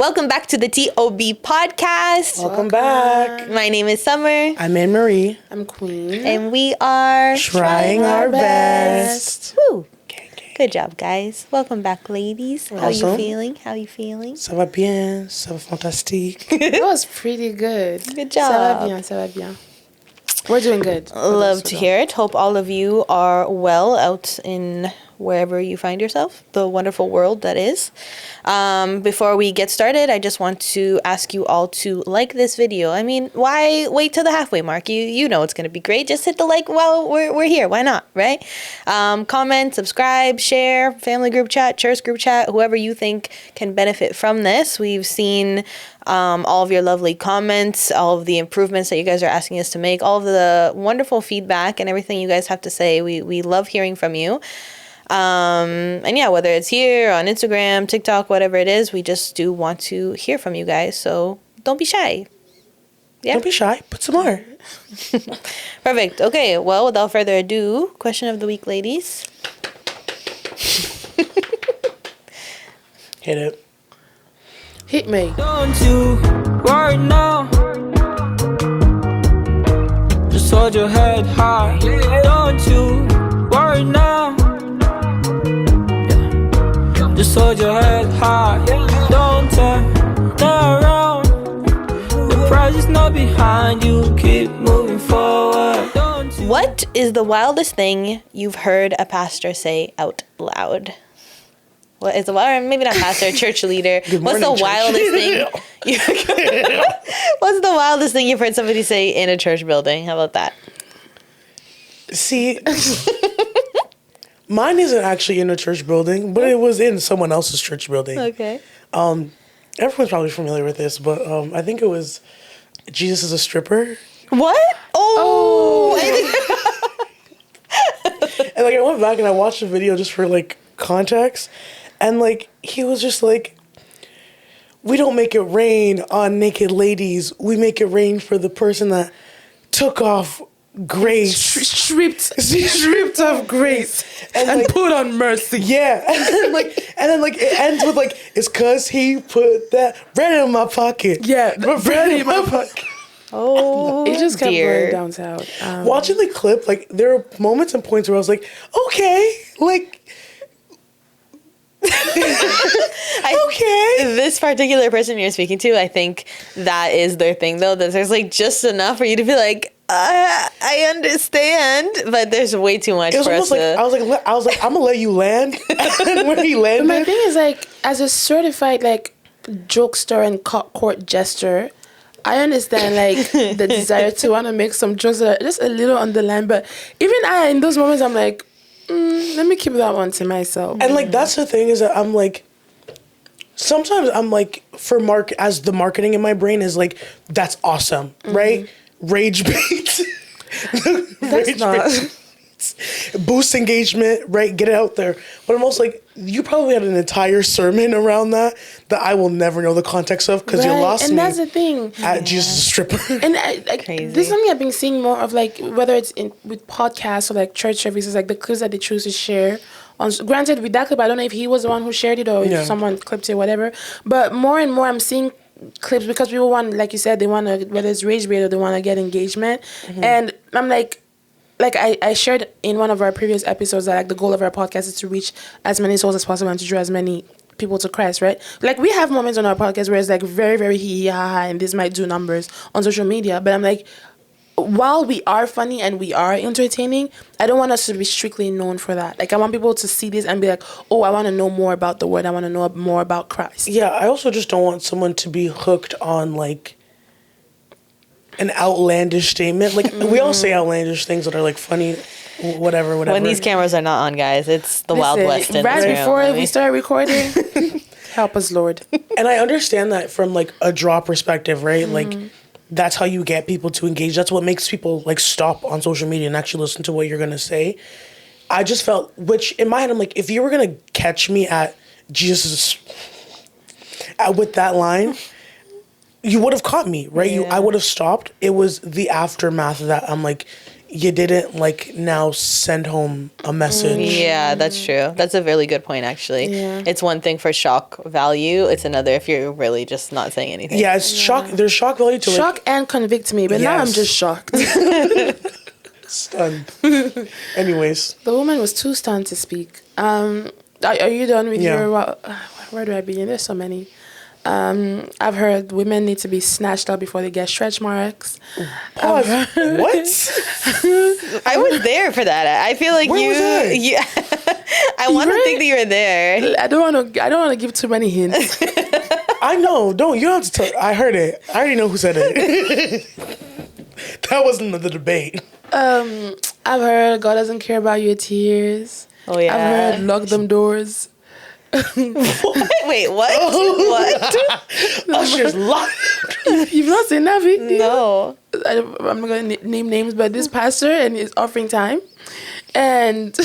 Welcome back to the TOB.Podcast. Welcome back. My name is Summer. I'm Anne-Marie. I'm Queen. And we are Trying our best. Woo. Good job, guys. Welcome back, ladies. How are you feeling? Ça va bien, ça va fantastique. That was pretty good. Good job. Ça va bien. We're doing good. Love to hear it. Hope all of you are well out in wherever you find yourself, the wonderful world that is. Before we get started, I just want to ask you all to like this video. I mean, why wait till the halfway mark? You know it's going to be great. Just hit the like while we're here. Why not, right? Comment, subscribe, share, family group chat, church group chat, whoever you think can benefit from this. We've seen all of your lovely comments, all of the improvements that you guys are asking us to make, all of the wonderful feedback and everything you guys have to say. We love hearing from you. And yeah, whether it's here on Instagram, TikTok, whatever it is, we just do want to hear from you guys. So don't be shy. Yeah. Don't be shy. Put some more. Perfect. Okay. Well, without further ado, question of the week, ladies. Hit it. Hit me. Don't you worry now. Just hold your head high. Don't you worry now. Just hold your head high. Don't turn around. The prize is not behind you. Keep moving forward. What is the wildest thing you've heard a pastor say out loud? What is the wild? Maybe not pastor, church leader. What's the wildest thing? What's the wildest thing you've heard somebody say in a church building? How about that? See, mine isn't actually in a church building, but it was in someone else's church building. Okay. Everyone's probably familiar with this, but I think it was Jesus is a stripper. What? Oh. And like I went back and I watched the video just for like context. And, like, he was just like, we don't make it rain on naked ladies. We make it rain for the person that took off grace. Stripped of grace. And And like, put on mercy. yeah. And then it ends with, like, it's because he put that bread in my pocket. Yeah, bread in my pocket. Oh, It just kept dear. going down south. Watching the clip, like, there are moments and points where I was like, okay, like, okay. This particular person you're speaking to, I think that is their thing, though. That there's like just enough for you to be like, I understand, but there's way too much It was for us almost like to. I was like, I'm gonna let you land. And when he landed, But my thing is, like, as a certified, like, jokester and court jester, I understand, like, the desire to want to make some jokes that are just a little on the line. But even in those moments, I'm like, let me keep that one to myself. and like that's the thing is that I'm like, sometimes I'm like, as the marketing in my brain is like, that's awesome, right? Rage bait. That's not. Boost engagement, right? Get it out there. But I'm also like, you probably had an entire sermon around that I will never know the context of because you lost and me that's the thing. at Jesus Stripper. And Crazy. this is something I've been seeing more of, like, whether it's with podcasts or like church services, like the clips that they choose to share. Granted, with that clip, I don't know if he was the one who shared it or if someone clipped it, whatever. But more and more, I'm seeing clips because people want, like you said, they want to, whether it's rage bait or they want to get engagement. And I'm like I shared in one of our previous episodes that, like, the goal of our podcast is to reach as many souls as possible and to draw as many people to Christ, right? Like, we have moments on our podcast where it's like very, very hee ha ha, and this might do numbers on social media. But I'm like, while we are funny and we are entertaining, I don't want us to be strictly known for that. Like, I want people to see this and be like, oh, I want to know more about the word. I want to know more about Christ. Yeah, I also just don't want someone to be hooked on, like, an outlandish statement. Like, we all say outlandish things that are, like, funny, whatever. When these cameras are not on, guys, it's the Wild West. In Right this room, before I we mean. start recording, help us, Lord. And I understand that from, like, a draw perspective, right? Like, that's how you get people to engage. That's what makes people, like, stop on social media and actually listen to what you're going to say. I just felt, which in my head, I'm like, if you were going to catch me at Jesus, with that line, you would have caught me, right? Yeah. I would have stopped. It was the aftermath of that I'm like, you didn't like now send home a message. Yeah, that's true. That's a really good point, actually. Yeah. It's one thing for shock value. It's another if you're really just not saying anything. Yeah, it's shock. There's shock value to Shock and convict me, but now I'm Yes. just shocked. stunned. Anyways, The woman was too stunned to speak. Are you done with Yeah. your... where do I begin? There's so many. I've heard women need to be snatched up before they get stretch marks. pause. What? I was there for that. I feel like Where was I? you I want to were? think that you were there. I don't want to give too many hints. I know. Don't. You don't have to tell. I heard it. I already know who said it. That wasn't the debate. I've heard God doesn't care about your tears. Oh yeah. I've heard lock them doors. Wait, what? What? Usher's locked. You've not seen that video? No. I'm not going to name names, but this pastor and his offering time. And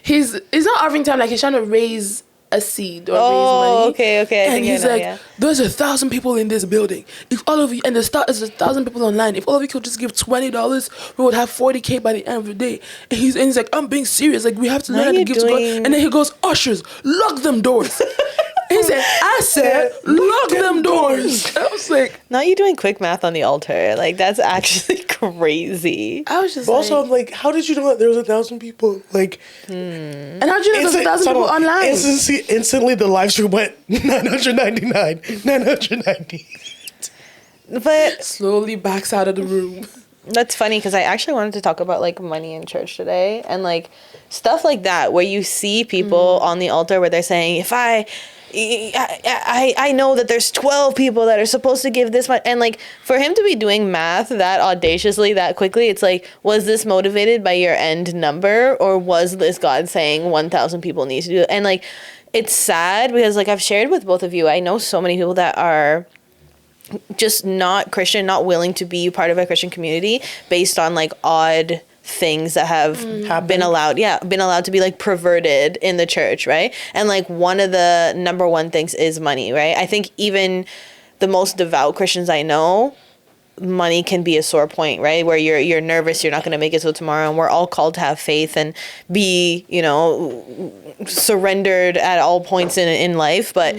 it's not offering time, like he's trying to raise a seed or raise money. Okay. I And think he's I know, like, yeah. there's 1,000 people in this building. If all of you, and there's 1,000 people online. If all of you could just give $20, we would have $40K by the end of the day. And he's like, I'm being serious. Like, we have to Now learn how to you're give to God. doing- And then he goes, ushers, lock them doors. He said, I said, lock them doors. I was like, Not you doing quick math on the altar. Like, that's actually crazy. I was just But also, I'm like, like, how did you know that there was 1,000 people? Like, and how do you know there's 1,000 people online? Instantly, the live stream went 999, 990. But Slowly backs out of the room. that's funny because I actually wanted to talk about like money in church today and like stuff like that where you see people on the altar where they're saying, if I know that there's 12 people that are supposed to give this much. And like for him to be doing math that audaciously, that quickly, it's like, was this motivated by your end number or was this God saying 1,000 people need to do it? And like, it's sad because like I've shared with both of you, I know so many people that are just not Christian, not willing to be part of a Christian community based on like odd things that have been allowed to be like perverted in the church, right? And like one of the number one things is money, right? I think even the most devout Christians I know, money can be a sore point, right? Where you're nervous, you're not going to make it till tomorrow, and we're all called to have faith and be, surrendered at all points in life. But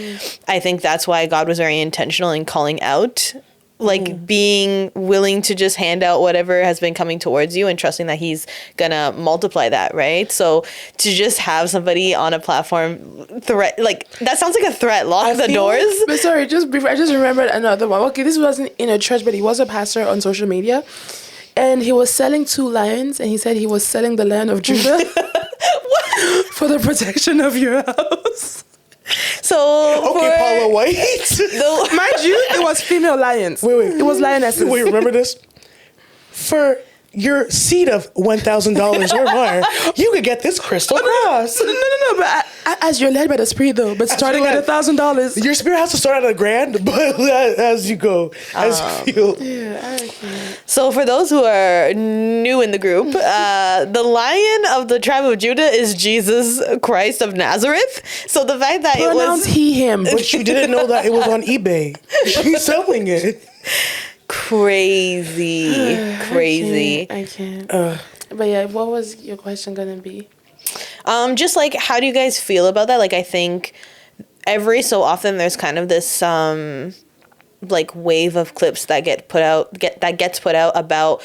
I think that's why God was very intentional in calling out like being willing to just hand out whatever has been coming towards you and trusting that he's gonna multiply that, right? So to just have somebody on a platform threat, like that sounds like a threat, lock the doors. But sorry, just before, I just remembered another one. Okay, this wasn't in a church, but he was a pastor on social media. And he was selling 2 lions, and he said he was selling the Lion of Judah for the protection of your house. So Okay, Paula White. Mind you, it was female lions. Wait. It was lionesses. Wait, remember this? For your seed of $1,000 or more, you could get this crystal cross. No. But as you're led by the Spirit, though. But starting you're at $1,000. Your spirit has to start at $1,000, but as you go, as you feel. Yeah, So for those who are new in the group, the Lion of the tribe of Judah is Jesus Christ of Nazareth. So the fact that it pronounce was he, him. But you didn't know that it was on eBay. She's selling it. crazy. I can't. But yeah, what was your question gonna be? Just like, how do you guys feel about that? Like, I think every so often there's kind of this like wave of clips that gets put out about,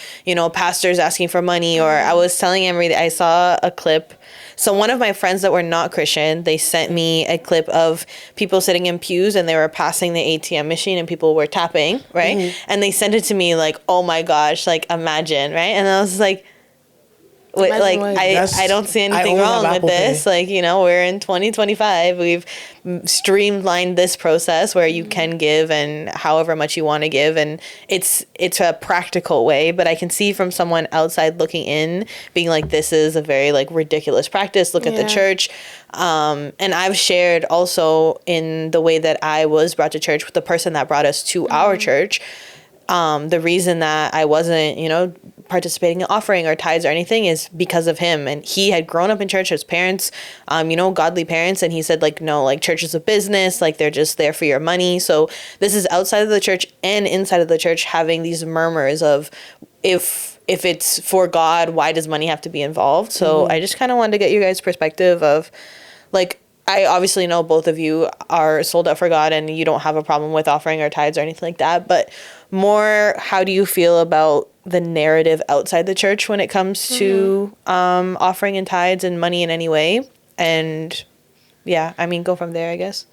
pastors asking for money. Or I was telling Emery that I saw a clip. So one of my friends that were not Christian, they sent me a clip of people sitting in pews and they were passing the ATM machine and people were tapping, right? Mm-hmm. And they sent it to me like, oh my gosh, like imagine, right? And I was like, wait, Imagine like what? I don't see anything only wrong have with Apple this. Pay. Like, we're in 2025. We've streamlined this process where you can give and however much you want to give, and it's a practical way. But I can see from someone outside looking in being like, this is a very like ridiculous practice. Look at the Yeah. church. And I've shared also in the way that I was brought to church with the person that brought us to our church. The reason that I wasn't, participating in offering or tithes or anything is because of him. And he had grown up in church, his parents, godly parents. And he said like, no, like church is a business, like they're just there for your money. So this is outside of the church and inside of the church having these murmurs of if if it's for God, why does money have to be involved? So I just kind of wanted to get you guys' perspective of, like, I obviously know both of you are sold out for God and you don't have a problem with offering or tithes or anything like that, but more, how do you feel about the narrative outside the church when it comes to offering and tithes and money in any way? And yeah, I mean, go from there, I guess.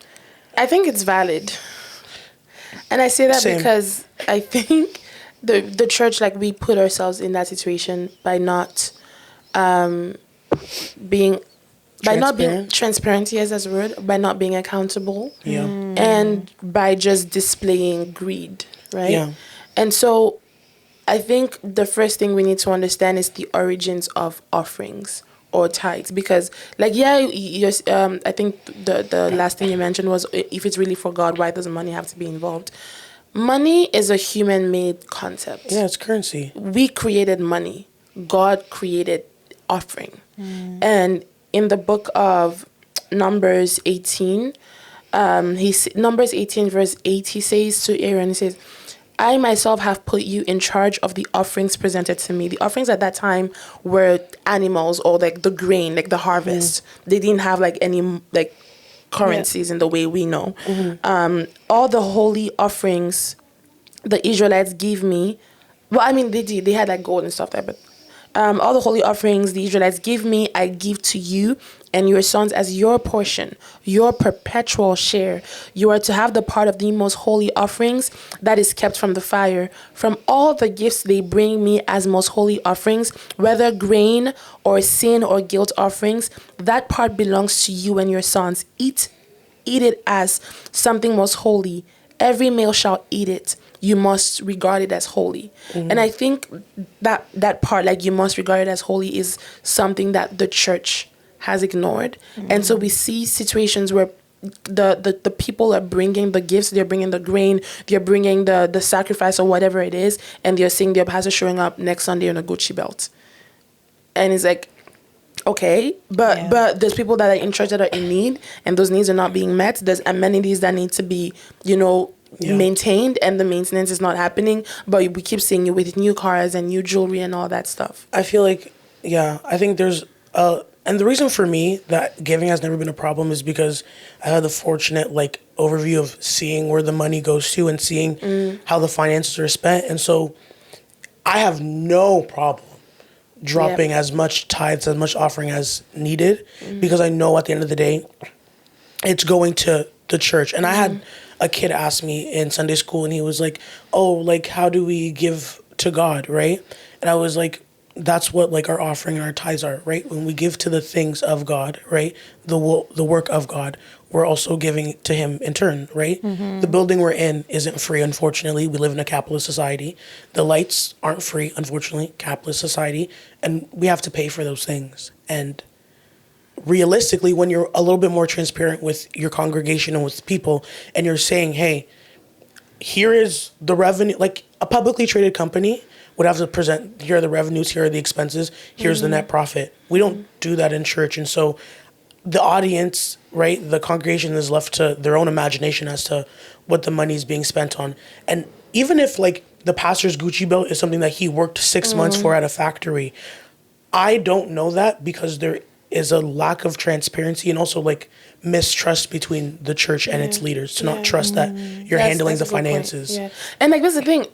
I think it's valid. And I say that because I think the church, like, we put ourselves in that situation by not being transparent, yes, that's a word, by not being accountable, and by just displaying greed, right? Yeah. And so I think the first thing we need to understand is the origins of offerings or tithes, because, like, I think the last thing you mentioned was, if it's really for God, why doesn't money have to be involved? Money is a human-made concept. Yeah, it's currency. We created money. God created offering. And in the book of Numbers 18, Numbers 18 verse 8, he says to Aaron, he says, I myself have put you in charge of the offerings presented to me. The offerings at that time were animals, or like the grain, like the harvest. They didn't have like any like currencies in the way we know. All the holy offerings the Israelites give me, well, I mean, they did. They had like gold and stuff there, but all the holy offerings the Israelites give me, I give to you and your sons as your portion, your perpetual share. You are to have the part of the most holy offerings that is kept from the fire. From all the gifts they bring me as most holy offerings, whether grain or sin or guilt offerings, that part belongs to you and your sons. Eat it as something most holy. Every male shall eat it. You must regard it as holy. And I think that part, like, you must regard it as holy, is something that the church has ignored. And so we see situations where the people are bringing the gifts, they're bringing the grain, they're bringing the sacrifice or whatever it is, and they're seeing their pastor showing up next Sunday on a Gucci belt. And it's like, okay, but there's people that are in church that are in need, and those needs are not being met. There's amenities that need to be, maintained, and the maintenance is not happening, but we keep seeing you with new cars and new jewelry and all that stuff. I feel like, I think there's and the reason for me that giving has never been a problem is because I had the fortunate overview of seeing where the money goes to and seeing how the finances are spent. And so I have no problem dropping as much tithes, as much offering as needed, because I know at the end of the day, it's going to the church. And I had a kid ask me in Sunday school, and he was like, how do we give to God, right? And I was like, that's what our offering and our tithes are, right? When we give to the things of God, right? The work of God, we're also giving to him in turn, right? The building we're in isn't free, unfortunately. We live in a capitalist society. The lights aren't free, unfortunately, capitalist society. And we have to pay for those things. And realistically, when you're a little bit more transparent with your congregation and with people, and you're saying, hey, here is the revenue, like a publicly traded company would have to present, here are the revenues, here are the expenses, here's the net profit. We don't do that in church. And so the audience, right, the congregation is left to their own imagination as to what the money is being spent on. And even if the pastor's Gucci belt is something that he worked 6 months for at a factory, I don't know that, because there is a lack of transparency and also mistrust between the church and its leaders to not trust that you're handling the finances. Yeah. And that's the thing,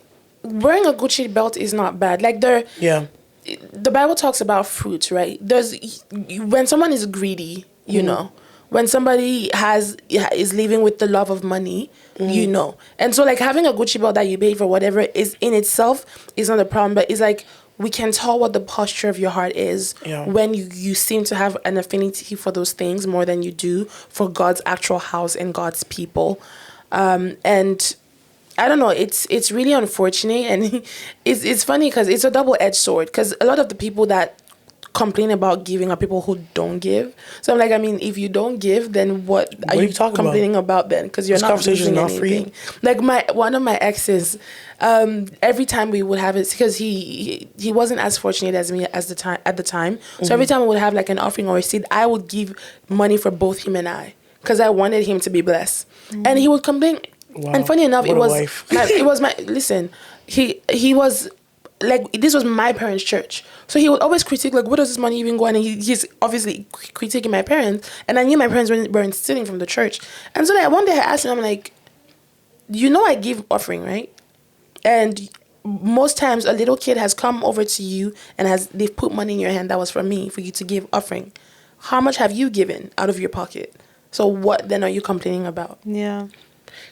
wearing a Gucci belt is not bad. The Bible talks about fruit, right? When someone is greedy, when somebody is living with the love of money, and so having a Gucci belt that you pay for whatever is in itself is not a problem, but it's we can tell what the posture of your heart is when you seem to have an affinity for those things more than you do for God's actual house and God's people. And I don't know, it's really unfortunate, and it's funny because it's a double-edged sword, because a lot of the people that complain about giving are people who don't give. So I'm if you don't give, then what are you complaining about then? Because you're not losing anything. One of my exes, every time we would have it, because he wasn't as fortunate as me at the time. So every time we would have an offering or a seed, I would give money for both him and I, because I wanted him to be blessed. And he would complain. Wow. And funny enough, he was like, this was my parents' church. So he would always critique, like, where does this money even go? And he's obviously critiquing my parents. And I knew my parents weren't stealing from the church. And so like, one day I asked him, I'm like, you know I give offering, right? And most times a little kid has come over to you and they've put money in your hand that was from me for you to give offering. How much have you given out of your pocket? So what then are you complaining about? Yeah.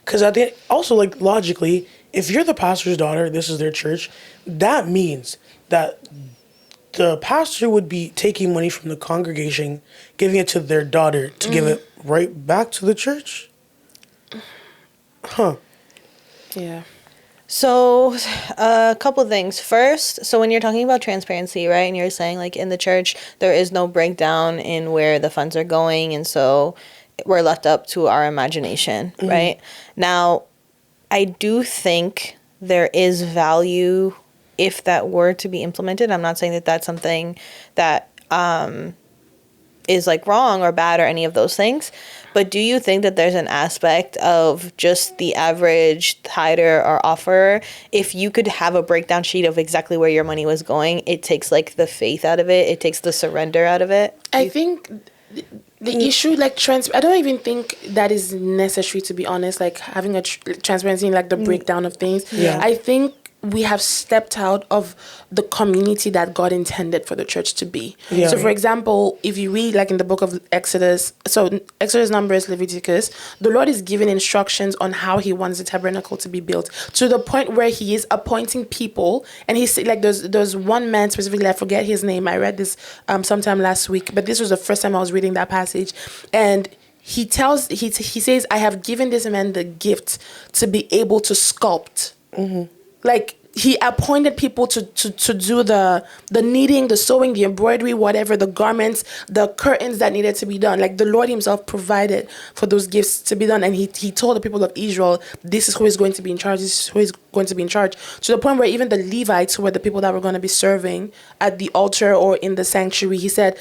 Because also, like, logically, if you're the pastor's daughter, this is their church, that means that the pastor would be taking money from the congregation, giving it to their daughter to give it right back to the church? Huh. Yeah. So, a couple things. First, so when you're talking about transparency, right, and you're saying, like, in the church, there is no breakdown in where the funds are going, and so we're left up to our imagination, right? Now, I do think there is value if that were to be implemented. I'm not saying that that's something that is, like, wrong or bad or any of those things. But do you think that there's an aspect of just the average tither or offerer, if you could have a breakdown sheet of exactly where your money was going, it takes, like, the faith out of it, it takes the surrender out of it? I think the issue, like, I don't even think that is necessary, to be honest, like, having a transparency in, like, the breakdown of things. Yeah. I think we have stepped out of the community that God intended for the church to be. Yeah. So, for example, if you read, like, in the book of Exodus, so Exodus, Numbers, Leviticus, the Lord is giving instructions on how he wants the tabernacle to be built, to the point where he is appointing people. And he's like, there's one man specifically, I forget his name. I read this sometime last week, but this was the first time I was reading that passage. And he says, I have given this man the gift to be able to sculpt. Like, he appointed people to do the knitting, the sewing, the embroidery, whatever, the garments, the curtains that needed to be done. Like, the Lord himself provided for those gifts to be done. And he told the people of Israel, this is who is going to be in charge. This is who is going to be in charge. To the point where even the Levites, who were the people that were going to be serving at the altar or in the sanctuary, he said,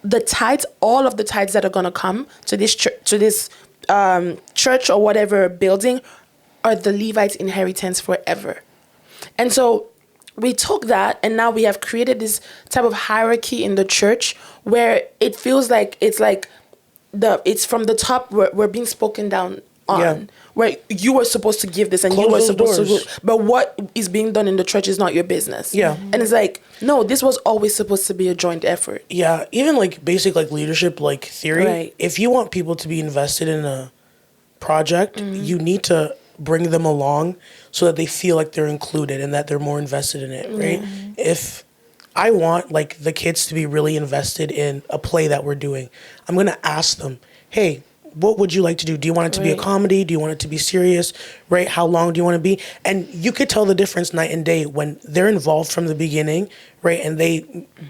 the tithes, all of the tithes that are going to come to this church or whatever building are the Levites' inheritance forever. And so we took that, and now we have created this type of hierarchy in the church where it feels like it's from the top, we're being spoken down on, where you were supposed to give this and you were supposed to, but what is being done in the church is not your business. Yeah. And it's like, no, this was always supposed to be a joint effort. Yeah, even, like, basic, like, leadership, like, theory. Right. If you want people to be invested in a project, you need to bring them along so that they feel like they're included and that they're more invested in it, right? If I want, like, the kids to be really invested in a play that we're doing, I'm going to ask them, hey, what would you like to do? Do you want it to be a comedy? Do you want it to be serious? Right? How long do you want to be? And you could tell the difference night and day when they're involved from the beginning, right? And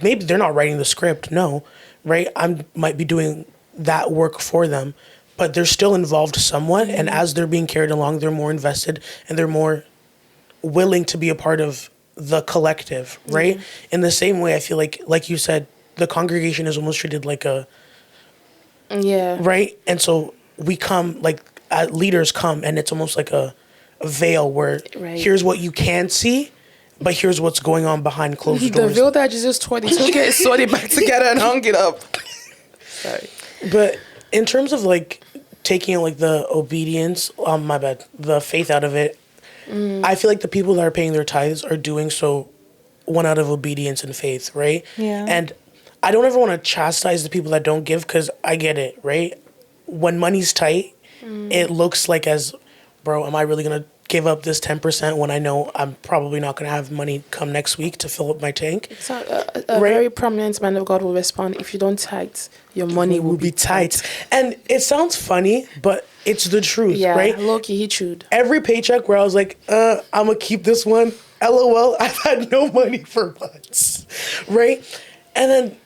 maybe they're not writing the script, no, right? I might be doing that work for them, but they're still involved somewhat. And as they're being carried along, they're more invested and they're more willing to be a part of the collective, right? In the same way, I feel like you said, the congregation is almost treated like right? And so we come, like, leaders come, and it's almost like a veil where here's what you can see, but here's what's going on behind closed doors. The veil that Jesus tore, he took it, sewed it back together, and hung it up. Sorry. But in terms of, like, taking, like, the obedience, the faith out of it, I feel like the people that are paying their tithes are doing so one out of obedience and faith, right? Yeah. And I don't ever want to chastise the people that don't give, because I get it, right? When money's tight, it looks like bro, am I really going to give up this 10% when I know I'm probably not going to have money come next week to fill up my tank? So a very prominent man of God will respond, if you don't tithe, your money will be tight. And it sounds funny, but it's the truth, right? Low-key, he chewed. Every paycheck where I was like, I'm going to keep this one, LOL, I've had no money for months, right? And then,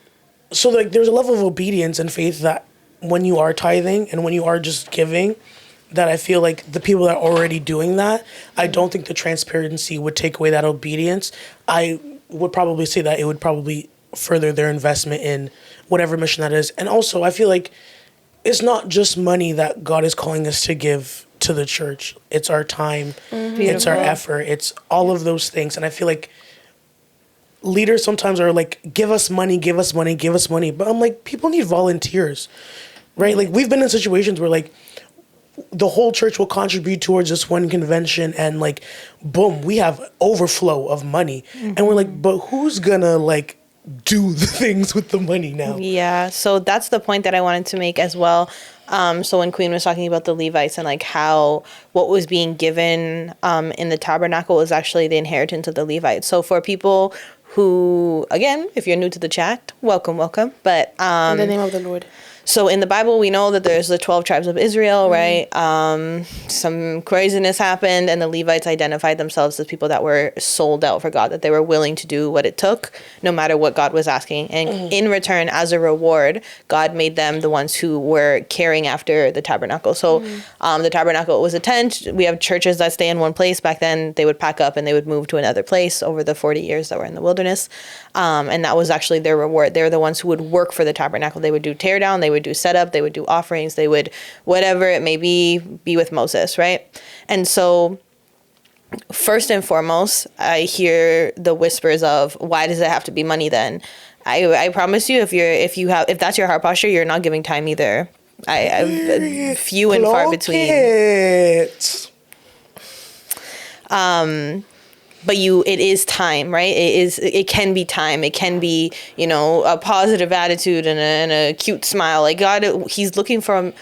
so, like, there's a level of obedience and faith that when you are tithing and when you are just giving, that I feel like the people that are already doing that, I don't think the transparency would take away that obedience. I would probably say that it would probably further their investment in whatever mission that is. And also, I feel like it's not just money that God is calling us to give to the church. It's our time. It's our effort. It's all of those things. And I feel like leaders sometimes are like, give us money, give us money, give us money. But I'm like, people need volunteers, right? Like, we've been in situations where like the whole church will contribute towards this one convention, and like, boom, we have overflow of money. And we're like, but who's gonna like do the things with the money now? Yeah, so that's the point that I wanted to make as well. So when Queen was talking about the Levites and like how what was being given in the tabernacle was actually the inheritance of the Levites. So for people who, again, if you're new to the chat, welcome. But in the name of the Lord. so in the Bible, we know that there's the 12 tribes of Israel, right? Some craziness happened, and the Levites identified themselves as people that were sold out for God, that they were willing to do what it took, no matter what God was asking. And in return, as a reward, God made them the ones who were caring after the tabernacle. So the tabernacle was a tent. We have churches that stay in one place. Back then, they would pack up and they would move to another place over the 40 years that were in the wilderness. And that was actually their reward. They were the ones who would work for the tabernacle. They would do tear down, they would do setup, they would do offerings, they would, whatever it may be with Moses, right? And so first and foremost, I hear the whispers of, why does it have to be money then? I promise you, if that's your heart posture, you're not giving time either. I few and far between. But it is time, right? It can be time. It can be, a positive attitude and a cute smile. Like God, he's looking for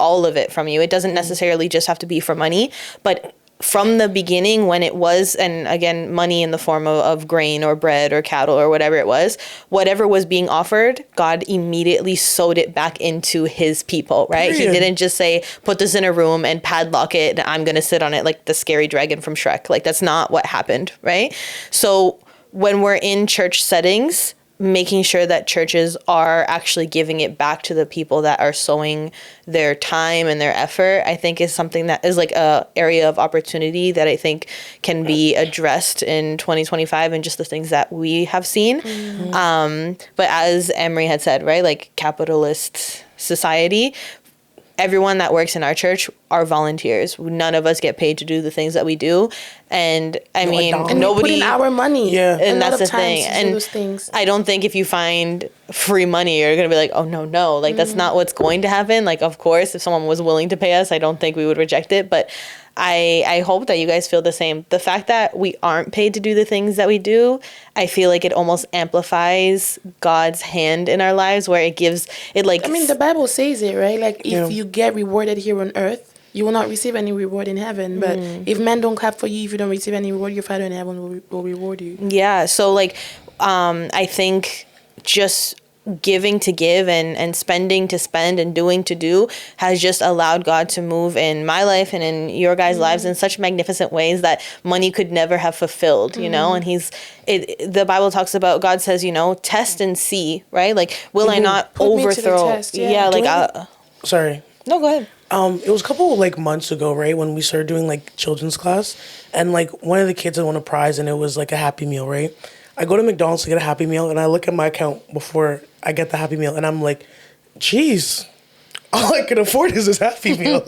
all of it from you. It doesn't necessarily just have to be for money, but from the beginning when it was, and again, money in the form of grain or bread or cattle or whatever it was, whatever was being offered, God immediately sewed it back into his people, right? He didn't just say, put this in a room and padlock it, and I'm going to sit on it like the scary dragon from Shrek. Like, that's not what happened, right? So when we're in church settings, making sure that churches are actually giving it back to the people that are sowing their time and their effort, I think is something that is like a area of opportunity that I think can be addressed in 2025 and just the things that we have seen. But as Emery had said, right, like capitalist society, everyone that works in our church are volunteers. None of us get paid to do the things that we do. And nobody, we put in our money. Yeah. And that's the thing. And those things. I don't think if you find free money, you're going to be like, oh, no. Like, that's not what's going to happen. Like, of course, if someone was willing to pay us, I don't think we would reject it. But I hope that you guys feel the same. The fact that we aren't paid to do the things that we do, I feel like it almost amplifies God's hand in our lives, where it gives it like... I mean, the Bible says it, right? Like, if you get rewarded here on earth, you will not receive any reward in heaven. But if men don't clap for you, if you don't receive any reward, your Father in heaven will reward you. Yeah, so like, I think just giving to give and spending to spend and doing to do has just allowed God to move in my life and in your guys' lives in such magnificent ways that money could never have fulfilled, you know? And the Bible talks about, God says, test and see, right? Like, will I not overthrow? Sorry. No, go ahead. It was a couple like months ago, right, when we started doing like children's class, and like one of the kids had won a prize, and it was like a Happy Meal, right? I go to McDonald's to get a Happy Meal, and I look at my account before I get the Happy Meal, and I'm like, geez, all I can afford is this Happy Meal,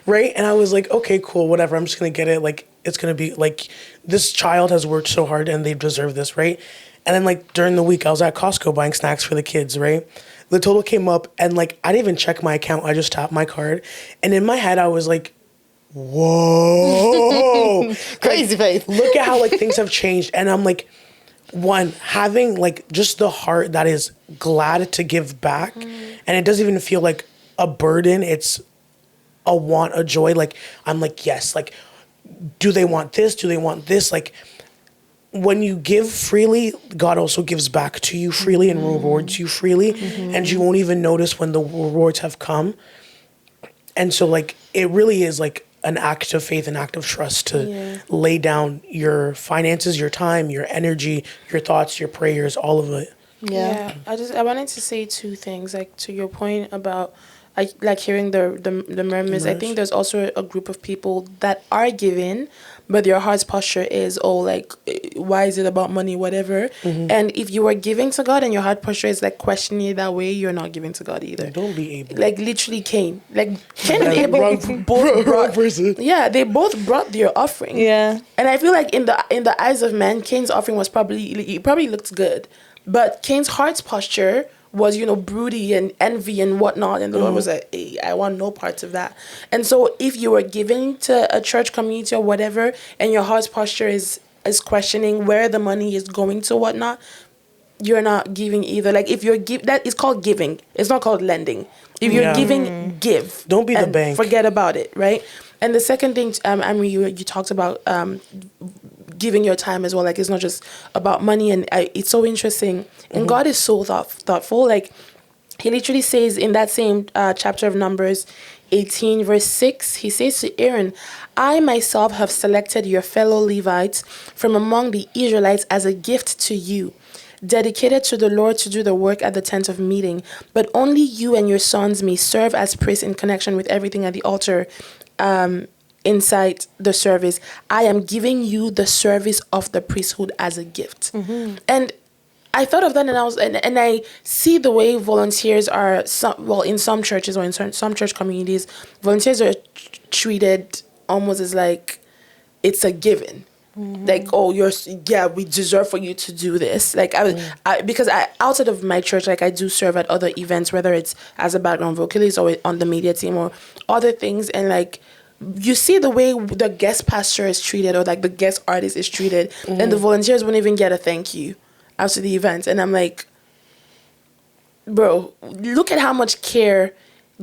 right? And I was like, okay, cool, whatever, I'm just gonna get it. Like, it's gonna be like, this child has worked so hard, and they deserve this, right? And then like during the week, I was at Costco buying snacks for the kids, right? The total came up, and like I didn't even check my account. I just tapped my card, and in my head I was like, "Whoa, crazy face!" Look at how like things have changed." And I'm like, one, having like just the heart that is glad to give back, and it doesn't even feel like a burden. It's a want, a joy. Like I'm like, yes. Like, do they want this? Do they want this? Like, when you give freely, God also gives back to you freely and rewards you freely. And you won't even notice when the rewards have come. And so like, it really is like an act of faith, an act of trust to lay down your finances, your time, your energy, your thoughts, your prayers, all of it. I wanted to say two things, like to your point about I like hearing the murmurs. I think there's also a group of people that are giving, but their heart's posture is, like, why is it about money, whatever. And if you are giving to God and your heart posture is like questioning it that way, you're not giving to God either. Don't be able. Like literally Cain and Abel both brought, they both brought their offering. Yeah. And I feel like in the eyes of man, Cain's offering was probably looked good, but Cain's heart's posture was, broody and envy and whatnot. And the Lord was like, hey, I want no parts of that. And so if you were giving to a church community or whatever, and your heart's posture is questioning where the money is going to, whatnot, you're not giving either. Like if you're that is called giving. It's not called lending. If you're giving, give. Don't be the bank. Forget about it, right? And the second thing, you talked about giving your time as well. Like it's not just about money, and it's so interesting. And God is so thoughtful. Like he literally says in that same chapter of Numbers 18 verse 6, he says to Aaron, I myself have selected your fellow Levites from among the Israelites as a gift to you, dedicated to the Lord to do the work at the tent of meeting. But only you and your sons may serve as priests in connection with everything at the altar inside the service. I am giving you the service of the priesthood as a gift. And I thought of that, and I see the way volunteers are, in some churches or in some church communities, volunteers are treated almost as like it's a given. Like, we deserve for you to do this. Like because outside of my church, like I do serve at other events, whether it's as a background vocalist or on the media team or other things, and like you see the way the guest pastor is treated or like the guest artist is treated, and the volunteers won't even get a thank you after the event. And I'm like, bro, look at how much care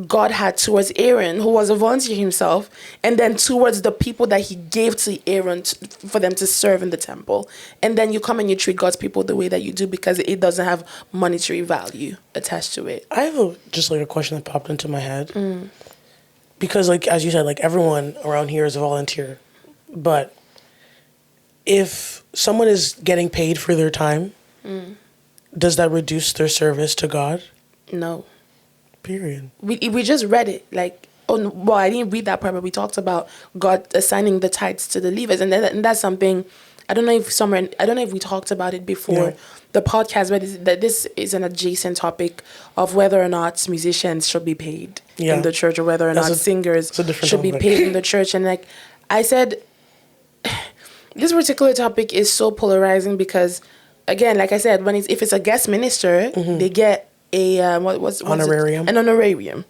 God had towards Aaron, who was a volunteer himself, and then towards the people that he gave to Aaron for them to serve in the temple. And then you come and you treat God's people the way that you do because it doesn't have monetary value attached to it. I have just like a question that popped into my head. Because like, as you said, like everyone around here is a volunteer. But if someone is getting paid for their time, does that reduce their service to God? No. Period. We just read it. Like, I didn't read that part, but we talked about God assigning the tithes to the Levites, and that's something. I don't know if we talked about it before the podcast, but this is an adjacent topic of whether or not musicians should be paid in the church, or whether or not singers should be paid in the church. And like I said, this particular topic is so polarizing because, again, like I said, if it's a guest minister, they get a honorarium. An honorarium.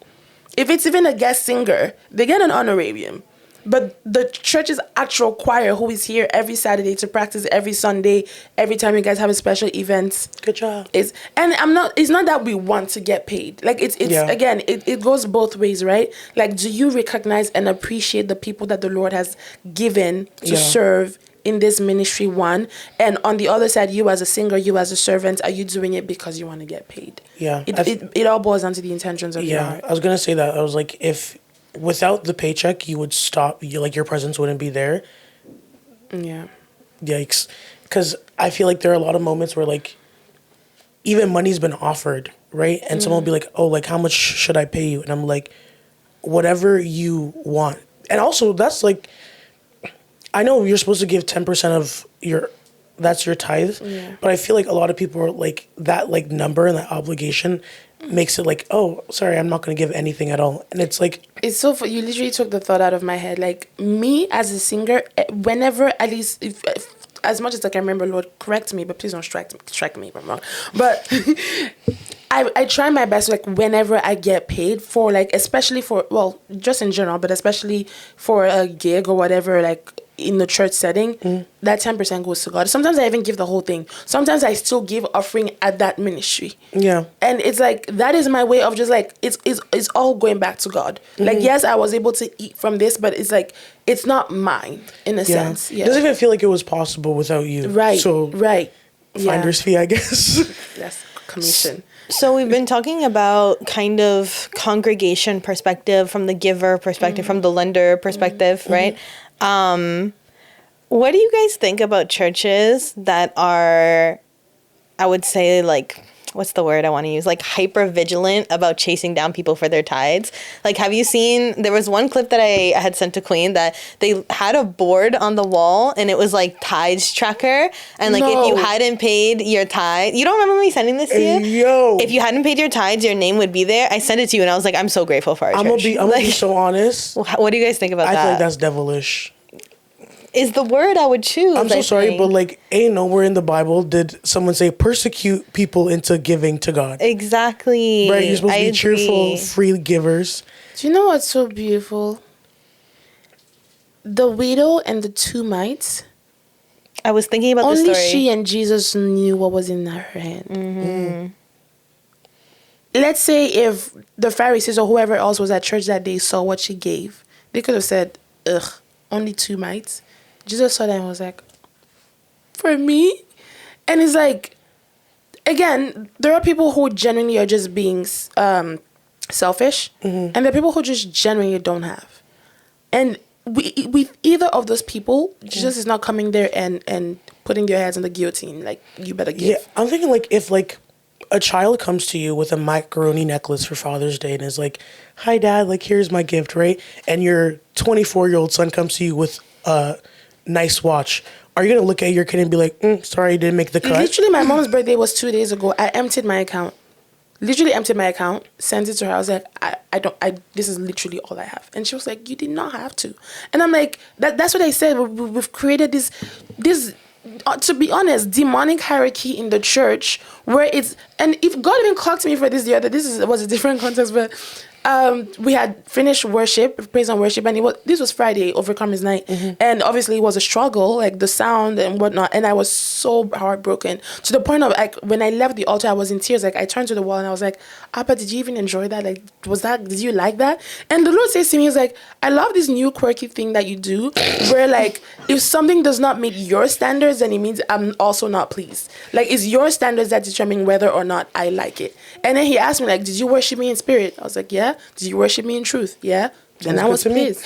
If it's even a guest singer, they get an honorarium. But the church's actual choir, who is here every Saturday to practice every Sunday, every time you guys have a special event, good job. It's not that we want to get paid. Like again, it goes both ways, right? Like, do you recognize and appreciate the people that the Lord has given to serve in this ministry, one? And on the other side, you as a singer, you as a servant, are you doing it because you want to get paid? Yeah. It all boils down to the intentions of your heart. I was going to say that. I was like, if without the paycheck, you would stop, your presence wouldn't be there. Yeah. Yikes. Because I feel like there are a lot of moments where, like, even money's been offered, right? And someone will be like, oh, like, how much should I pay you? And I'm like, whatever you want. And also, that's like, I know you're supposed to give 10% of that's your tithe, but I feel like a lot of people are like, that like number and that obligation makes it like, oh, sorry, I'm not going to give anything at all. And it's like, it's so you literally took the thought out of my head. Like, me as a singer, whenever, at least if as much as I can remember, Lord, correct me, but please don't strike me if I'm wrong. But I try my best, like, whenever I get paid for, like, especially for, well, just in general, but especially for a gig or whatever, like, in the church setting, that 10% goes to God. Sometimes I even give the whole thing. Sometimes I still give offering at that ministry. Yeah. And it's like, that is my way of just like, it's all going back to God. Like, yes, I was able to eat from this, but it's like, it's not mine in a sense. Yeah. It doesn't even feel like it was possible without you. Right. So, finder's fee, I guess. Yes, commission. So we've been talking about kind of congregation perspective, from the giver perspective, from the lender perspective, right? What do you guys think about churches that are, I would say, like, what's the word I want to use? Like hyper vigilant about chasing down people for their tithes. Like, have you seen, there was one clip that I had sent to Queen that they had a board on the wall and it was like tithes tracker. And like, if you hadn't paid your tithe, you don't remember me sending this to you? Yo. If you hadn't paid your tithes, your name would be there. I sent it to you and I was like, I'm so grateful for our church. I'm gonna be so honest. What do you guys think about that? I feel like that's devilish. Is the word I would choose. I'm so sorry, but like, ain't nowhere in the Bible did someone say persecute people into giving to God. Exactly. Right? You're supposed to be cheerful, free givers. Do you know what's so beautiful? The widow and the two mites. I was thinking about this story. Only she and Jesus knew what was in her hand. Mm-hmm. Let's say if the Pharisees or whoever else was at church that day saw what she gave, they could have said, ugh, only 2 mites. Jesus saw that and was like, for me? And it's like, again, there are people who genuinely are just being selfish, and there are people who just genuinely don't have. And with either of those people, Jesus is not coming there and putting their heads on the guillotine. Like, you better give. Yeah, I'm thinking like if like a child comes to you with a macaroni necklace for Father's Day and is like, hi Dad, like here's my gift, right? And your 24-year-old son comes to you with a nice watch. Are you going to look at your kid and be like, sorry, you didn't make the cut? Literally, my mom's birthday was 2 days ago. I emptied my account. Literally emptied my account, sent it to her. I was like, this is literally all I have. And she was like, you did not have to. And I'm like, that's what I said. We've created this, to be honest, demonic hierarchy in the church where it's, and if God even clocked me for this the other, was a different context, but we had finished worship, praise and worship, and this was Friday, Overcomers Night, and obviously it was a struggle, like the sound and whatnot, and I was so heartbroken to the point of like when I left the altar, I was in tears. Like I turned to the wall and I was like, Abba, did you even enjoy that? Like, did you like that? And the Lord says to me, he's like, I love this new quirky thing that you do, where like if something does not meet your standards, then it means I'm also not pleased. Like it's your standards that determine whether or not I like it. And then he asked me like, did you worship me in spirit? I was like, yeah. Did you worship me in truth? Yeah. Then I was pleased.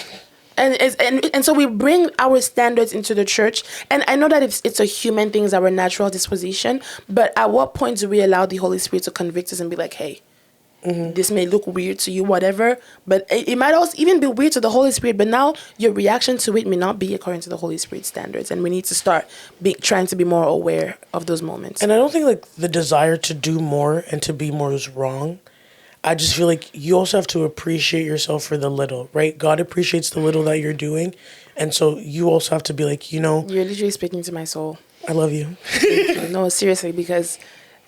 And so we bring our standards into the church. And I know that it's a human thing, it's our natural disposition. But at what point do we allow the Holy Spirit to convict us and be like, hey, this may look weird to you, whatever. But it might also even be weird to the Holy Spirit. But now your reaction to it may not be according to the Holy Spirit standards. And we need to start trying to be more aware of those moments. And I don't think like the desire to do more and to be more is wrong. I just feel like you also have to appreciate yourself for the little, right? God appreciates the little that you're doing. And so you also have to be like, You're literally speaking to my soul. I love you. No, seriously, because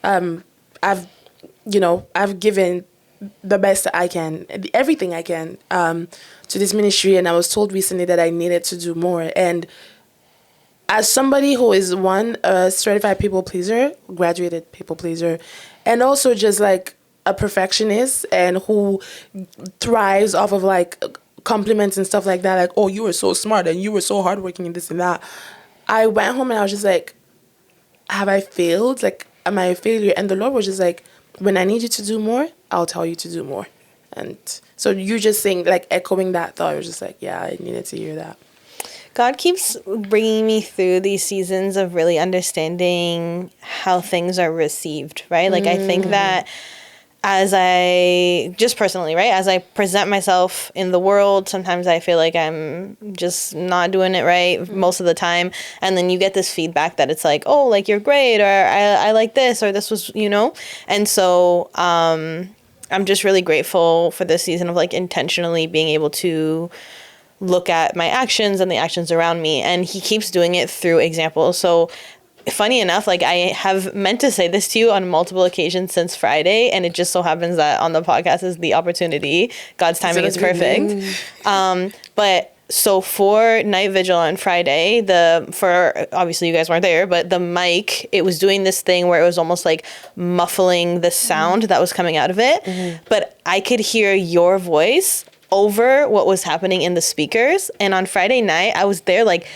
I've given the best I can, everything I can to this ministry. And I was told recently that I needed to do more. And as somebody who is a certified people pleaser, graduated people pleaser, and also just like a perfectionist and who thrives off of like compliments and stuff like that, like, oh, you were so smart and you were so hardworking and this and that. I went home and I was just like, have I failed? Like, am I a failure? And the Lord was just like, when I need you to do more, I'll tell you to do more. And so you just saying, like, echoing that thought, I was just like, yeah, I needed to hear that. God keeps bringing me through these seasons of really understanding how things are received, right? Like, I think that as I, just personally, right, as I present myself in the world, sometimes I feel like I'm just not doing it right most of the time. And then you get this feedback that it's like, oh, like, you're great, or I like this, or this was, And so I'm just really grateful for this season of, like, intentionally being able to look at my actions and the actions around me. And he keeps doing it through examples. So funny enough, like, I have meant to say this to you on multiple occasions since Friday, and it just so happens that on the podcast is the opportunity. God's timing is perfect. But so for Night Vigil on Friday, obviously you guys weren't there, but the mic, it was doing this thing where it was almost like muffling the sound that was coming out of it. But I could hear your voice over what was happening in the speakers. And on Friday night, I was there like,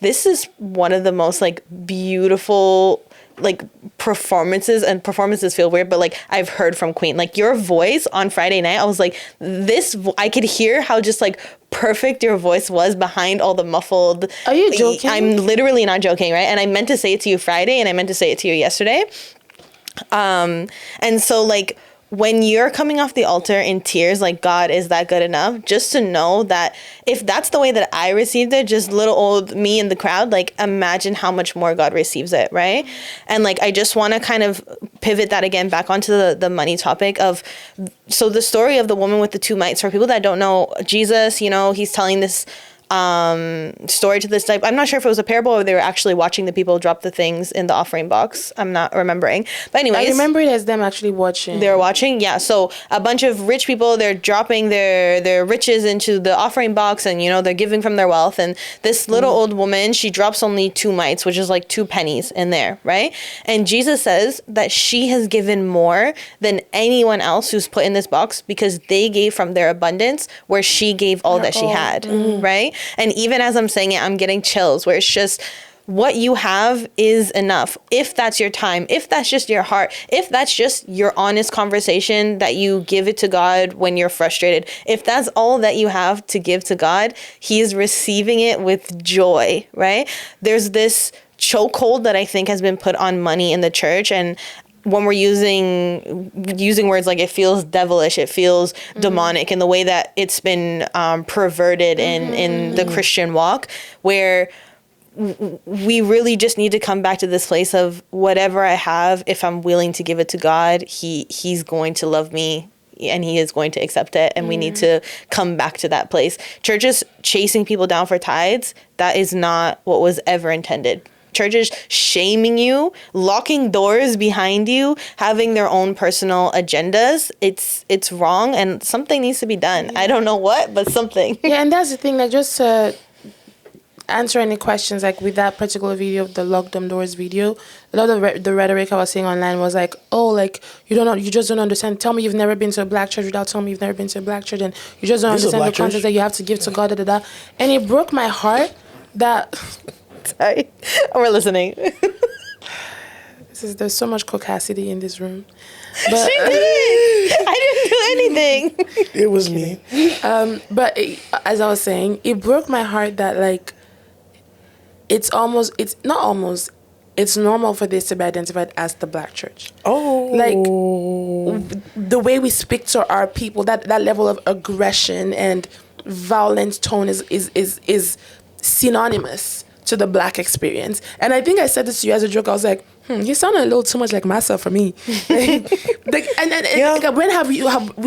this is one of the most like beautiful like performances, and performances feel weird, but like I've heard from Queen. Like, your voice on Friday night, I was like, I could hear how just like perfect your voice was behind all the muffled. Are you joking? I'm literally not joking, right? And I meant to say it to you Friday, and I meant to say it to you yesterday. And so like when you're coming off the altar in tears, like, God, is that good enough? Just to know that if that's the way that I received it, just little old me in the crowd, like, imagine how much more God receives it, right? And like, I just want to kind of pivot that again back onto the money topic of, so the story of the woman with the 2 mites, for people that don't know, Jesus, you know, he's telling this story to this type. I'm not sure if it was a parable or they were actually watching the people drop the things in the offering box. I'm not remembering. But anyways, I remember it as them actually watching. They were watching, yeah. So a bunch of rich people, they're dropping their riches into the offering box, and you know, they're giving from their wealth. And this little old woman, she drops only 2 mites, which is like 2 pennies in there, right? And Jesus says that she has given more than anyone else who's put in this box because they gave from their abundance, where she gave all that she had, right? And even as I'm saying it, I'm getting chills, where it's just, what you have is enough. If that's your time, if that's just your heart, if that's just your honest conversation that you give it to God when you're frustrated, if that's all that you have to give to God, he is receiving it with joy, right? There's this chokehold that I think has been put on money in the church, and when we're using words like, it feels devilish, it feels demonic in the way that it's been perverted in the Christian walk, where we really just need to come back to this place of, whatever I have, if I'm willing to give it to God, he's going to love me and he is going to accept it. And we need to come back to that place. Churches chasing people down for tithes, that is not what was ever intended. Churches shaming you, locking doors behind you, having their own personal agendas, it's wrong, and something needs to be done. I don't know what, but something. Yeah, and that's the thing, like, just to answer any questions, like with that particular video, the lock them doors video, a lot of the rhetoric I was seeing online was like, oh, like, you just don't understand. Tell me you've never been to a black church without telling me you've never been to a black church, and you just don't understand the context that you have to give to God, And it broke my heart that... Sorry, we're listening. There's so much caucasity in this room. But, she didn't. I didn't do anything. It was me. But as I was saying, it broke my heart that, like, it's normal for this to be identified as the black church. Oh. Like, the way we speak to our people, that level of aggression and violent tone is synonymous to the black experience. And I think I said this to you as a joke. I was like, you sound a little too much like massa for me. We've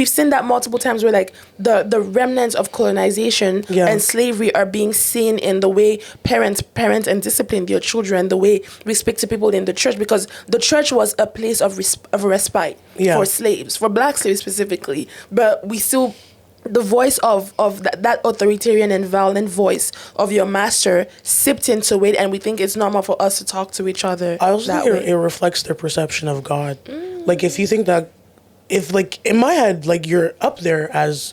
seen that multiple times, where like the remnants of colonization and slavery are being seen in the way parents and discipline their children, the way we speak to people in the church, because the church was a place of respite for slaves, for black slaves specifically. But we still, the voice of that authoritarian and violent voice of your master sipped into it, and we think it's normal for us to talk to each other. I also think it reflects their perception of God. Like, if you think that, if, like, in my head, like, you're up there as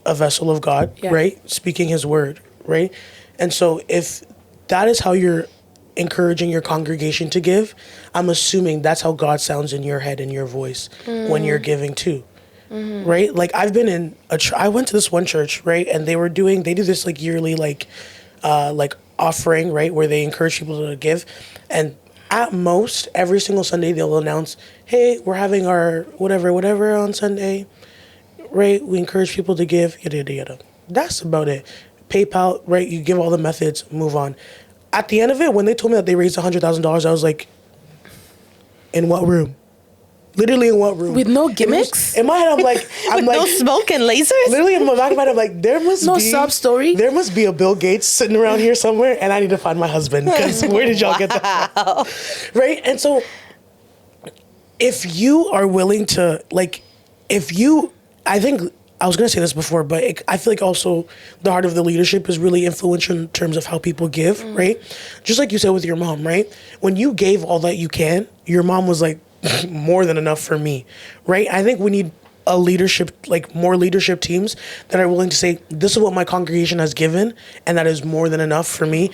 a vessel of God, right? Speaking his word, right? And so if that is how you're encouraging your congregation to give, I'm assuming that's how God sounds in your head and your voice when you're giving too. Right? Like, I've been in I went to this one church, right? And they do this like yearly, like offering, right? Where they encourage people to give. And at most, every single Sunday, they'll announce, hey, we're having our whatever on Sunday, right? We encourage people to give, yada, yada, yada. That's about it. PayPal, right? You give all the methods, move on. At the end of it, when they told me that they raised $100,000, I was like, in what room? Literally in what room? With no gimmicks? In my head, I'm like... no smoke and lasers? Literally in my back of my head, I'm like, there must be... No sub-story? There must be a Bill Gates sitting around here somewhere, and I need to find my husband, because where did y'all get that from? Right? And so, if you are willing to, like, I think... I was going to say this before, but I feel like also the heart of the leadership is really influential in terms of how people give, right? Just like you said with your mom, right? When you gave all that you can, your mom was like, more than enough for me, right? I think we need a leadership, like more leadership teams that are willing to say, this is what my congregation has given, and that is more than enough for me.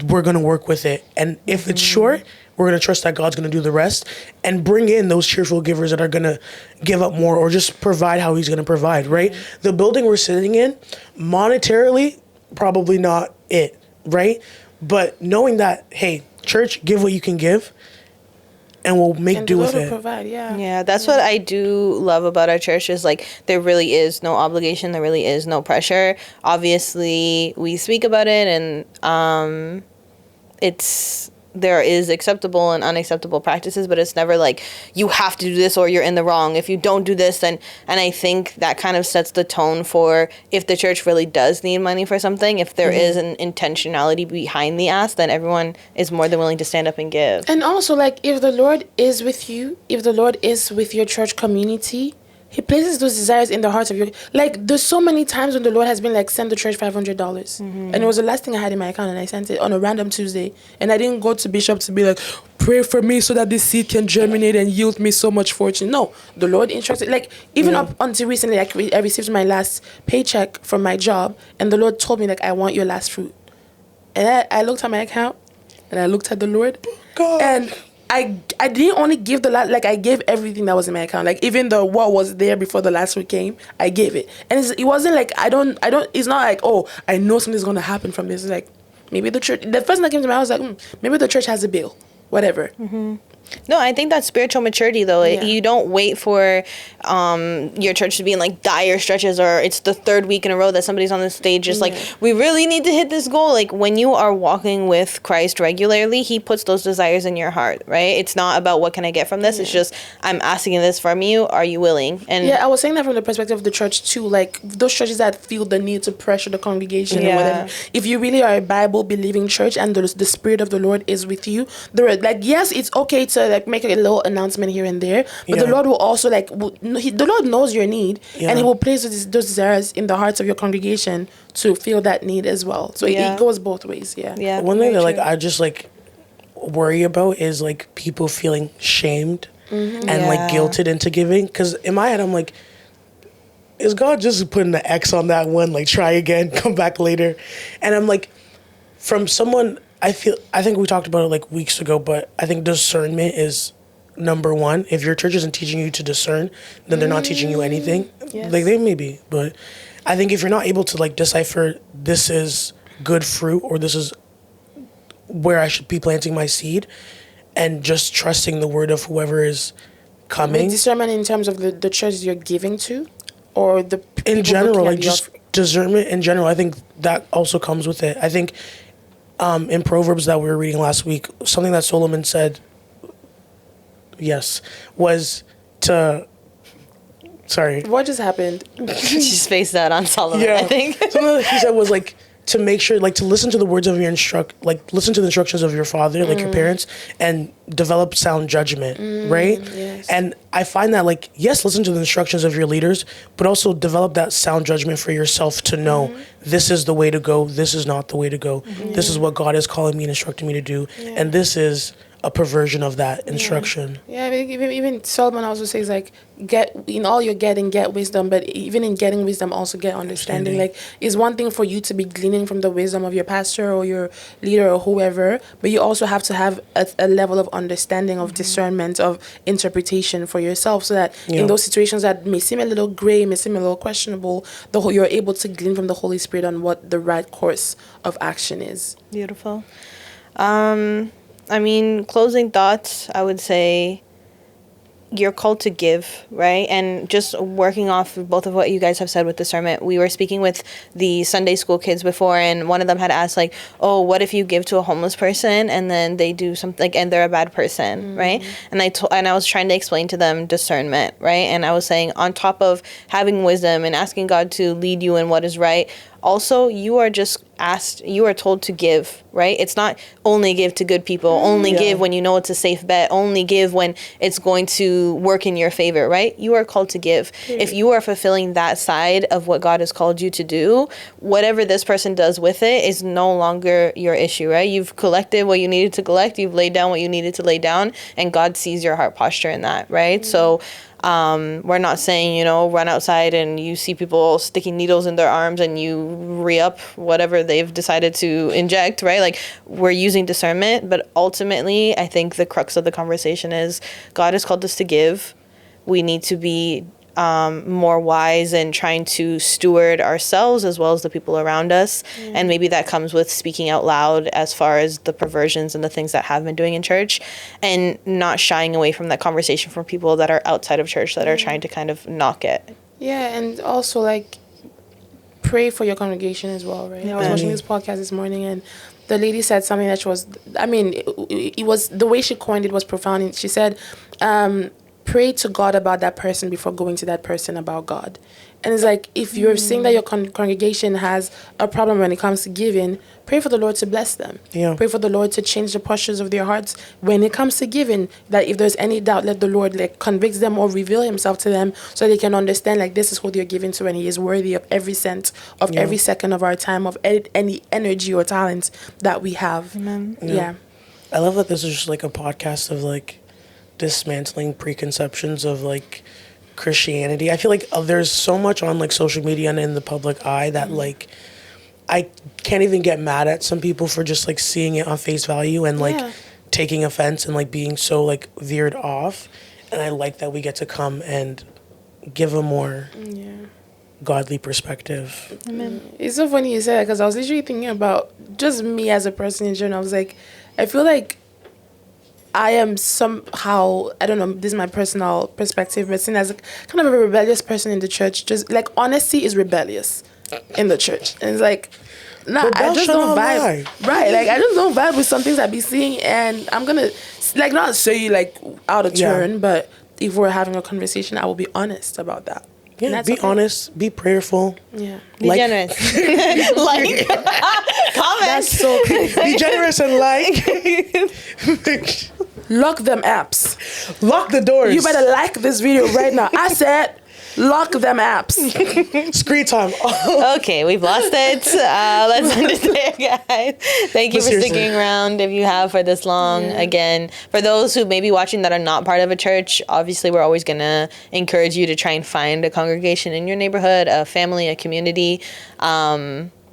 We're going to work with it. And if it's short, we're going to trust that God's going to do the rest, and bring in those cheerful givers that are going to give up more or just provide how he's going to provide, right? The building we're sitting in, monetarily, probably not it, right? But knowing that, hey, church, give what you can give, and will make And do the with Lord will it. provide, Yeah, that's what I do love about our church is like there really is no obligation, there really is no pressure. Obviously, we speak about it and there is acceptable and unacceptable practices, but it's never like you have to do this or you're in the wrong. If you don't do this, then, and I think that kind of sets the tone for if the church really does need money for something, if there is an intentionality behind the ask, then everyone is more than willing to stand up and give. And also, like, if the Lord is with you, if the Lord is with your church community, he places those desires in the hearts of your... Like, there's so many times when the Lord has been like, send the church $500. And it was the last thing I had in my account, and I sent it on a random Tuesday. And I didn't go to Bishop to be like, pray for me so that this seed can germinate and yield me so much fortune. No, the Lord instructed... Like, even up until recently, like, I received my last paycheck from my job, and the Lord told me, like, I want your last fruit. And I looked at my account, and I looked at the Lord, God. and... I didn't only give the last, like, I gave everything that was in my account. Like, even the what was there before the last week came, I gave it. And it wasn't like, I don't, it's not like, oh, I know something's going to happen from this. It's like, maybe the church, the first thing that came to my mind was like, maybe the church has a bill, whatever. No, I think that's spiritual maturity, though. Yeah. You don't wait for your church to be in, like, dire stretches or it's the third week in a row that somebody's on the stage just like, we really need to hit this goal. Like, when you are walking with Christ regularly, he puts those desires in your heart, right? It's not about what can I get from this. It's just, I'm asking this from you. Are you willing? And Yeah, I was saying that from the perspective of the church, too. Like, those churches that feel the need to pressure the congregation and whatever. If you really are a Bible-believing church and the Spirit of the Lord is with you, there are, like, yes, it's okay to like make a little announcement here and there, but the Lord will also like the Lord knows your need, and he will place those desires in the hearts of your congregation to feel that need as well. So it goes both ways. yeah, One thing that like I just like worry about is like people feeling shamed and like guilted into giving, because in my head I'm like, is God just putting the X on that one, like try again, come back later? And I'm like, from someone, I think we talked about it like weeks ago, but I think discernment is number one. If your church isn't teaching you to discern, then they're not teaching you anything. Yes. Like they may be, but I think if you're not able to like decipher this is good fruit or this is where I should be planting my seed, and just trusting the word of whoever is coming. With discernment in terms of the churches you're giving to, or the In general, looking at like the just discernment in general, I think that also comes with it. I think in Proverbs that we were reading last week, something that Solomon said, was to... Sorry. What just happened? she spaced that on Solomon, I think. Something that he said was like to make sure, like to listen to the words of your listen to the instructions of your father, like your parents, and develop sound judgment, right? Yes. And I find that like, yes, listen to the instructions of your leaders, but also develop that sound judgment for yourself to know this is the way to go, this is not the way to go, this is what God is calling me and instructing me to do, and this is a perversion of that instruction. Yeah, I mean, even Solomon also says like, get in all you're getting, get wisdom, but even in getting wisdom, also get understanding. Like, it's one thing for you to be gleaning from the wisdom of your pastor or your leader or whoever, but you also have to have a level of understanding, of discernment, of interpretation for yourself, so that in those situations that may seem a little gray, may seem a little questionable, you're able to glean from the Holy Spirit on what the right course of action is. Beautiful. I mean, closing thoughts, I would say you're called to give, right? And just working off both of what you guys have said with discernment, we were speaking with the Sunday school kids before, and one of them had asked like, oh, what if you give to a homeless person and then they do something like, and they're a bad person, right? And I was trying to explain to them discernment, right? And I was saying, on top of having wisdom and asking God to lead you in what is right, also, you are told to give, right? It's not only give to good people, only give when you know it's a safe bet, only give when it's going to work in your favor, right? You are called to give. If you are fulfilling that side of what God has called you to do, whatever this person does with it is no longer your issue, right? You've collected what you needed to collect, you've laid down what you needed to lay down, and God sees your heart posture in that, right? So we're not saying, run outside and you see people sticking needles in their arms and you re-up whatever they've decided to inject, right? Like, we're using discernment, but ultimately I think the crux of the conversation is God has called us to give. We need to be more wise and trying to steward ourselves as well as the people around us. And maybe that comes with speaking out loud as far as the perversions and the things that have been doing in church, and not shying away from that conversation from people that are outside of church that are trying to kind of knock it. Yeah, and also like pray for your congregation as well, right? I was watching this podcast this morning, and the lady said something that was, I mean, it was, the way she coined it was profound. And she said, pray to God about that person before going to that person about God. And it's like, if you're seeing that your congregation has a problem when it comes to giving, pray for the Lord to bless them. Yeah. Pray for the Lord to change the postures of their hearts when it comes to giving, that if there's any doubt, let the Lord like convict them or reveal himself to them so they can understand like this is who they're giving to, and he is worthy of every cent, of every second of our time, of any energy or talent that we have. Amen. Yeah. I love that this is just like a podcast of like dismantling preconceptions of like Christianity. I feel like there's so much on like social media and in the public eye that like I can't even get mad at some people for just like seeing it on face value and like taking offense and like being so like veered off. And I like that we get to come and give a more godly perspective. Amen. It's so funny you said that, because I was literally thinking about just me as a person in general. I was like, I feel like I am somehow, I don't know, this is my personal perspective, but seen as a kind of a rebellious person in the church. Just like honesty is rebellious in the church. And it's like, nah, I just don't vibe. Right, like I just don't vibe with some things I be seeing, and I'm gonna like not say like out of turn, but if we're having a conversation, I will be honest about that. Yeah, be honest, be prayerful. Yeah. Be generous. Like, comment. That's so crazy. Be generous and like. Lock them apps. Lock the doors. You better like this video right now. I said, lock them apps. Screen time. Okay, we've lost it. Let's end it there, guys. Thank you for sticking around if you have for this long. Again, for those who may be watching that are not part of a church, obviously we're always going to encourage you to try and find a congregation in your neighborhood, a family, a community.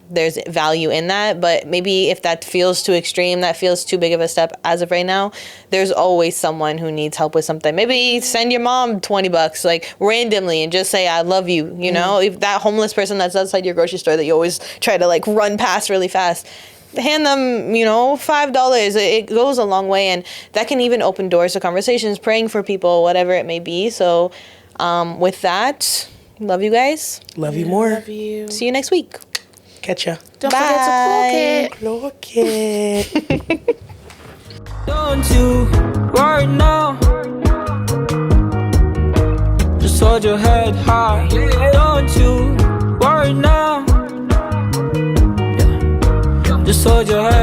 There's value in that, but maybe if that feels too extreme, that feels too big of a step as of right now, there's always someone who needs help with something. Maybe send your mom $20 like randomly and just say I love you, you know. If that homeless person that's outside your grocery store that you always try to like run past really fast, hand them, you know, $5. It goes a long way, and that can even open doors to conversations, praying for people, whatever it may be. So with that, love you guys. Love you more. Love you. See you next week. Catch ya. Don't forget to Clock it. Don't you worry now. Just hold your head high. Don't you worry now. Just hold your head